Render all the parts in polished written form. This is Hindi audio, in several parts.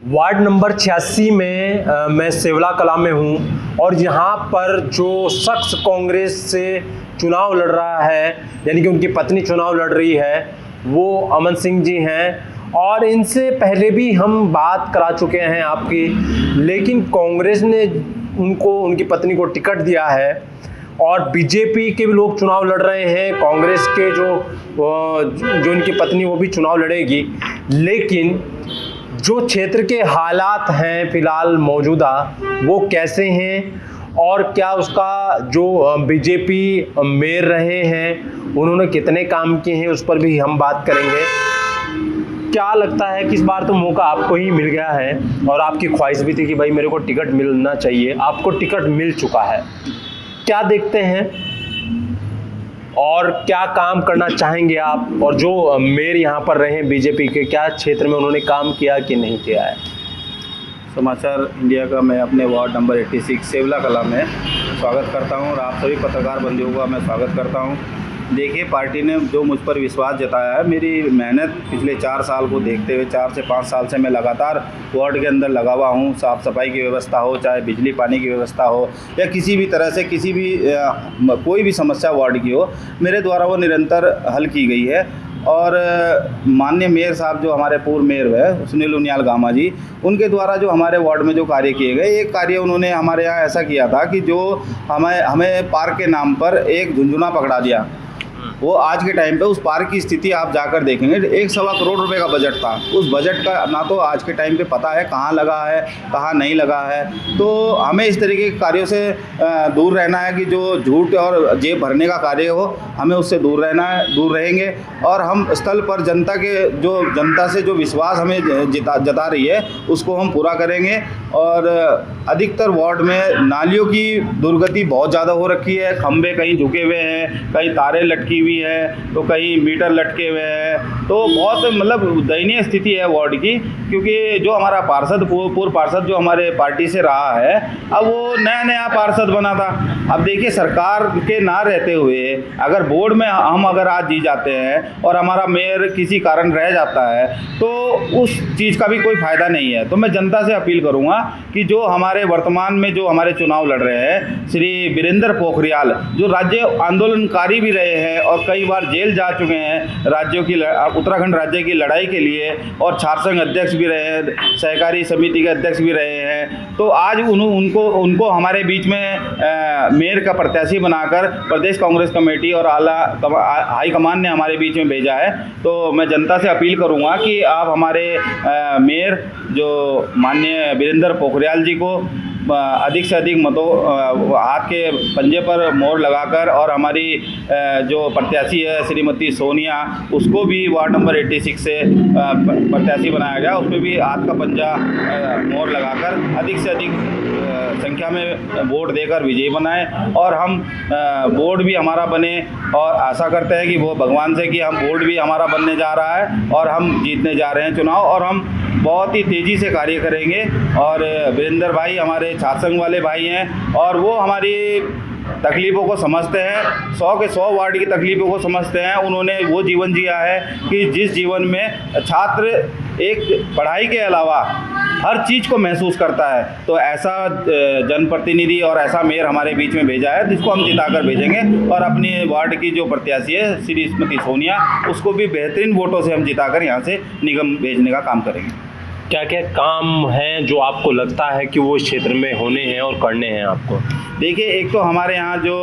वार्ड नंबर 86 में मैं सेवला कला में हूँ और यहाँ पर जो शख्स कांग्रेस से चुनाव लड़ रहा है, यानी कि उनकी पत्नी चुनाव लड़ रही है, वो अमन सिंह जी हैं। और इनसे पहले भी हम बात करा चुके हैं आपकी, लेकिन कांग्रेस ने उनकी पत्नी को टिकट दिया है और बीजेपी के भी लोग चुनाव लड़ रहे हैं। कांग्रेस के जो इनकी पत्नी वो भी चुनाव लड़ेगी, लेकिन जो क्षेत्र के हालात हैं फिलहाल मौजूदा वो कैसे हैं और क्या उसका जो बीजेपी मेयर रहे हैं उन्होंने कितने काम किए हैं, उस पर भी हम बात करेंगे। क्या लगता है कि इस बार तो मौका आपको ही मिल गया है और आपकी ख्वाहिश भी थी कि भाई मेरे को टिकट मिलना चाहिए, आपको टिकट मिल चुका है, क्या देखते हैं और क्या काम करना चाहेंगे आप? और जो मेयर यहाँ पर रहे हैं बीजेपी के, क्या क्षेत्र में उन्होंने काम किया कि नहीं किया है? समाचार इंडिया का मैं अपने वार्ड नंबर 86 सेवला कला में स्वागत करता हूं और आप सभी पत्रकार बंधुओं का मैं स्वागत करता हूं। देखिए, पार्टी ने जो मुझ पर विश्वास जताया है, मेरी मेहनत पिछले 4 साल को देखते हुए 4 से 5 साल से मैं लगातार वार्ड के अंदर लगा हुआ हूँ। साफ़ सफाई की व्यवस्था हो, चाहे बिजली पानी की व्यवस्था हो या किसी भी तरह से किसी भी कोई भी समस्या वार्ड की हो, मेरे द्वारा वो निरंतर हल की गई है। और माननीय मेयर साहब जो हमारे पूर्व मेयर है सुनील उनियाल गामा जी, उनके द्वारा जो हमारे वार्ड में जो कार्य किए गए, एक कार्य उन्होंने हमारे यहाँ ऐसा किया था कि जो हमें पार्क के नाम पर एक झुंझुना पकड़ा दिया। वो आज के टाइम पे उस पार्क की स्थिति आप जाकर देखेंगे, 1.25 करोड़ रुपए का बजट था। उस बजट का ना तो आज के टाइम पे पता है कहाँ लगा है, कहाँ नहीं लगा है। तो हमें इस तरीके के कार्यों से दूर रहना है कि जो झूठ और जेब भरने का कार्य हो, हमें उससे दूर रहना है, दूर रहेंगे। और हम स्थल पर जनता से जो विश्वास हमें जता रही है उसको हम पूरा करेंगे। और अधिकतर वार्ड में नालियों की दुर्गति बहुत ज़्यादा हो रखी है। खंभे कहीं झुके हुए हैं, कहीं तारें लटकी हुई है, तो कहीं मीटर लटके हुए हैं। तो बहुत दयनीय स्थिति है वार्ड की, क्योंकि जो हमारा पार्षद पूर्व पार्षद जो हमारे पार्टी से रहा है, अब वो नया पार्षद बना था। अब देखिए, सरकार के ना रहते हुए अगर बोर्ड में हम अगर आज जी जाते हैं और हमारा मेयर किसी कारण रह जाता है तो उस चीज़ का भी कोई फ़ायदा नहीं है। तो मैं जनता से अपील करूँगा कि जो हमारे वर्तमान में जो हमारे चुनाव लड़ रहे हैं, श्री वीरेंद्र पोखरियाल जो राज्य आंदोलनकारी भी रहे हैं और कई बार जेल जा चुके हैं उत्तराखंड राज्य की लड़ाई के लिए, और छात्र संघ अध्यक्ष भी रहे हैं, सहकारी समिति के अध्यक्ष भी रहे हैं। तो आज उनको हमारे बीच में मेयर का प्रत्याशी बनाकर प्रदेश कांग्रेस कमेटी और हाईकमान ने हमारे बीच में भेजा है। तो मैं जनता से अपील करूंगा कि आप हमारे मेयर जो माननीय वीरेंद्र पोखरियाल जी को अधिक से अधिक मतों हाथ के पंजे पर मोहर लगाकर, और हमारी जो प्रत्याशी है श्रीमती सोनिया, उसको भी वार्ड नंबर 86 से प्रत्याशी बनाया गया, उसमें भी हाथ का पंजा मोहर लगाकर अधिक से अधिक संख्या में वोट देकर विजयी बनाएं। और हम बोर्ड भी हमारा बने, और आशा करते हैं कि वो भगवान से कि हम बोर्ड भी हमारा बनने जा रहा है और हम जीतने जा रहे हैं चुनाव, और हम बहुत ही तेज़ी से कार्य करेंगे। और वीरेंद्र भाई हमारे छात्र संघ वाले भाई हैं और वो हमारी तकलीफ़ों को समझते हैं, 100 के 100 वार्ड की तकलीफ़ों को समझते हैं। उन्होंने वो जीवन जिया है कि जिस जीवन में छात्र एक पढ़ाई के अलावा हर चीज़ को महसूस करता है। तो ऐसा जनप्रतिनिधि और ऐसा मेयर हमारे बीच में भेजा है, जिसको हम जिताकर भेजेंगे। और अपनी वार्ड की जो प्रत्याशी है श्रीमती सोनिया, उसको भी बेहतरीन वोटों से हम जिताकर यहाँ से निगम भेजने का काम करेंगे। क्या क्या काम हैं जो आपको लगता है कि वो इस क्षेत्र में होने हैं और करने हैं आपको? देखिए, एक तो हमारे यहाँ जो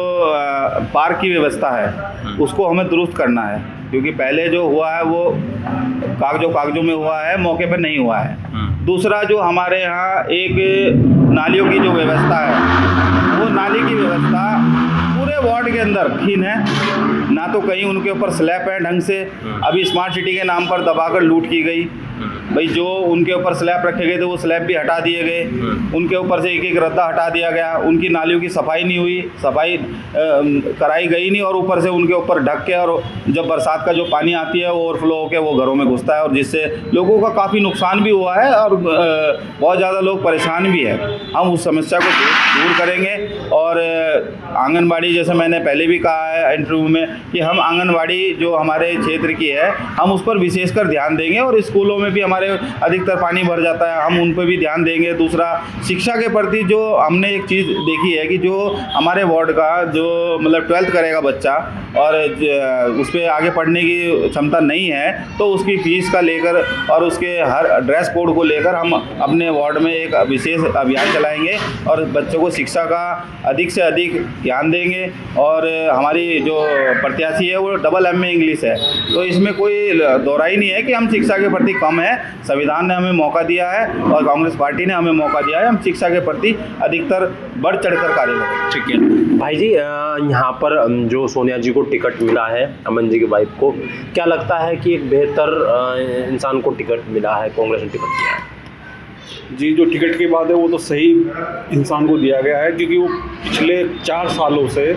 पार्क की व्यवस्था है उसको हमें दुरुस्त करना है, क्योंकि पहले जो हुआ है वो कागजों में हुआ है, मौके पर नहीं हुआ है। दूसरा, जो हमारे यहाँ एक नालियों की जो व्यवस्था है, वो नाली की व्यवस्था पूरे वार्ड के अंदर खीन है, ना तो कहीं उनके ऊपर स्लैब है ढंग से। अभी स्मार्ट सिटी के नाम पर दबाकर लूट की गई। भाई, जो उनके ऊपर स्लैब रखे गए थे वो स्लैब भी हटा दिए गए, उनके ऊपर से एक रद्दा हटा दिया गया, उनकी नालियों की सफाई नहीं हुई, सफाई कराई गई नहीं, और ऊपर से उनके ऊपर ढक के, और जब बरसात का जो पानी आती है वो ओवरफ्लो होकर वो घरों में घुसता है, और जिससे लोगों का काफ़ी नुकसान भी हुआ है और बहुत ज़्यादा लोग परेशान भी है। हम उस समस्या को दूर करेंगे। और आंगनबाड़ी, जैसे मैंने पहले भी कहा है इंटरव्यू में, कि हम आंगनबाड़ी जो हमारे क्षेत्र की है, हम उस पर विशेषकर ध्यान देंगे और स्कूलों में भी हमारे अधिकतर पानी भर जाता है, हम उन पर भी ध्यान देंगे। दूसरा, शिक्षा के प्रति जो हमने एक चीज़ देखी है कि जो हमारे वार्ड का जो मतलब 12th करेगा बच्चा और उस पर आगे पढ़ने की क्षमता नहीं है, तो उसकी फ़ीस का लेकर और उसके हर ड्रेस कोड को लेकर हम अपने वार्ड में एक विशेष अभियान चलाएंगे और बच्चों को शिक्षा का अधिक से अधिक ध्यान देंगे। और हमारी जो प्रत्याशी है वो डबल MA इंग्लिश है, तो इसमें कोई दोहराई नहीं है कि हम शिक्षा के प्रति कम है। संविधान ने हमें मौका दिया है और कांग्रेस पार्टी ने हमें मौका दिया है, हम शिक्षा के प्रति अधिकतर बढ़ चढ़कर कार्य करें। ठीक है भाई जी, यहाँ पर जो सोनिया जी को टिकट मिला है, अमन जी की वाइफ को, क्या लगता है कि एक बेहतर इंसान को टिकट मिला है, कांग्रेस ने टिकट दिया है? जी, जो टिकट की बात है वो तो सही इंसान को दिया गया है, क्योंकि वो पिछले 4 सालों से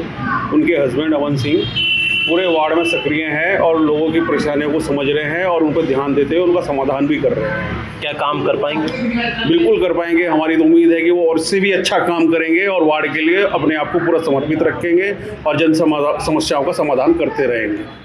उनके हस्बैंड अमन सिंह पूरे वार्ड में सक्रिय हैं और लोगों की परेशानियों को समझ रहे हैं और उन पर ध्यान देते हुए उनका समाधान भी कर रहे हैं। क्या काम कर पाएंगे? बिल्कुल कर पाएंगे, हमारी तो उम्मीद है कि वो और से भी अच्छा काम करेंगे और वार्ड के लिए अपने आप को पूरा समर्पित रखेंगे और जन समस्याओं का समाधान करते रहेंगे।